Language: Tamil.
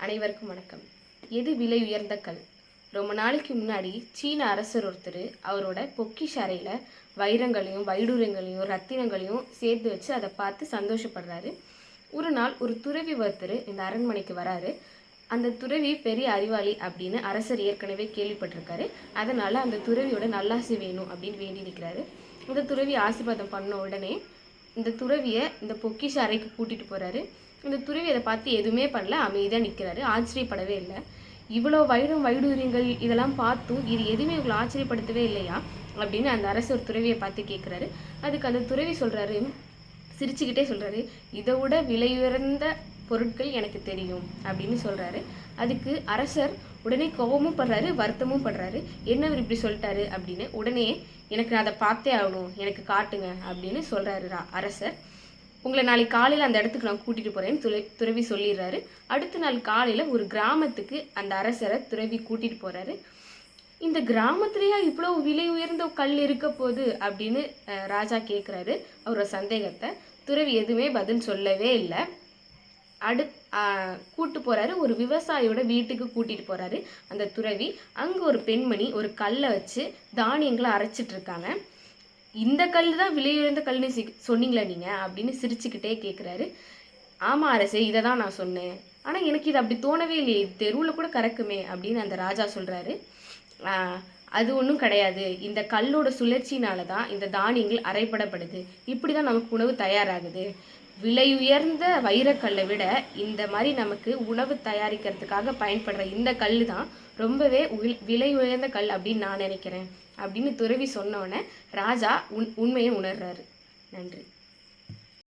அனைவருக்கும் வணக்கம். எது விலை உயர்ந்த கல்? ரொம்ப நாளைக்கு முன்னாடி சீன அரசர் ஒருத்தர் அவரோட பொக்கிஷ அறையில் வைரங்களையும் வைடூரியங்களையும் ரத்தினங்களையும் சேர்த்து வச்சு அதை பார்த்து சந்தோஷப்படுறாரு. ஒரு நாள் ஒரு துறவி ஒருத்தர் இந்த அரண்மனைக்கு வராரு. அந்த துறவி பெரிய அறிவாளி அப்படின்னு அரசர் ஏற்கனவே கேள்விப்பட்டிருக்காரு. அதனால் அந்த துறவியோட நல்லாசி வேணும் அப்படின்னு வேண்டி நிற்கிறாரு. இந்த துறவி ஆசீர்வாதம் பண்ண உடனே இந்த துறவியை இந்த பொக்கிஷ அறைக்கு கூட்டிகிட்டு போகிறாரு. இந்த துறவி அதை பார்த்து எதுவுமே பண்ணல, அமைதியாக நிற்கிறாரு. ஆச்சரியப்படவே இல்லை. இவ்வளோ வைடூரியங்கள் இதெல்லாம் பார்த்தும் இது எதுவுமே இவ்வளோ ஆச்சரியப்படுத்தவே இல்லையா அப்படின்னு அந்த அரசர் துறவியை பார்த்து கேட்குறாரு. அதுக்கு அந்த துறவி சொல்கிறாரு, சிரிச்சுக்கிட்டே சொல்கிறாரு, இதை விட விலையுயர்ந்த பொருட்கள் எனக்கு தெரியும் அப்படின்னு சொல்கிறாரு. அதுக்கு அரசர் உடனே கோபமும் படுறாரு, வருத்தமும் படுறாரு. என்னவர் இப்படி சொல்லிட்டாரு அப்படின்னு. உடனே எனக்கு அதை பார்த்தே ஆகணும், எனக்கு காட்டுங்க அப்படின்னு சொல்கிறாரு அரசர். உங்களை நாளைக்கு காலையில் அந்த இடத்துக்கு நான் கூட்டிகிட்டு போகிறேன்னு துறவி சொல்லிடுறாரு. அடுத்த நாள் காலையில் ஒரு கிராமத்துக்கு அந்த அரசரை துறவி கூட்டிகிட்டு போகிறாரு. இந்த கிராமத்துலேயா இவ்வளோ விலை உயர்ந்த கல் இருக்க போகுது அப்படின்னு ராஜா கேட்குறாரு அவரோட சந்தேகத்தை. துறவி எதுவுமே பதில் சொல்லவே இல்லை. கூட்டு போகிறாரு, ஒரு விவசாயியோட வீட்டுக்கு கூட்டிகிட்டு போகிறாரு அந்த துறவி. அங்கே ஒரு பெண்மணி ஒரு கல்லை வச்சு தானியங்களை அரைச்சிட்டு இருக்காங்க. இந்த கல் தான் விலையுயர்ந்த கல்னு சொன்னீங்களா நீங்கள் அப்படின்னு சிரிச்சுக்கிட்டே கேட்குறாரு. ஆமாம் அரசே, இதை தான் நான் சொன்னேன். ஆனால் எனக்கு இது அப்படி தோணவே இல்லையே, தெருவில் கூட கறக்குமே அப்படின்னு அந்த ராஜா சொல்கிறாரு. அது ஒன்றும் கிடையாது, இந்த கல்லோட சுழற்சினால தான் இந்த தானியங்கள் அரைப்படப்படுது. இப்படி தான் நமக்கு உணவு தயாராகுது. விலையுயர்ந்த வைரக்கல்லை விட இந்த மாதிரி நமக்கு உணவு தயாரிக்கிறதுக்காக பயன்படுற இந்த கல் தான் ரொம்பவே விலை உயர்ந்த கல் அப்படின்னு நான் நினைக்கிறேன் அப்படின்னு துறவி சொன்னோன்னே ராஜா உண்மையை உணர்றாரு. நன்றி.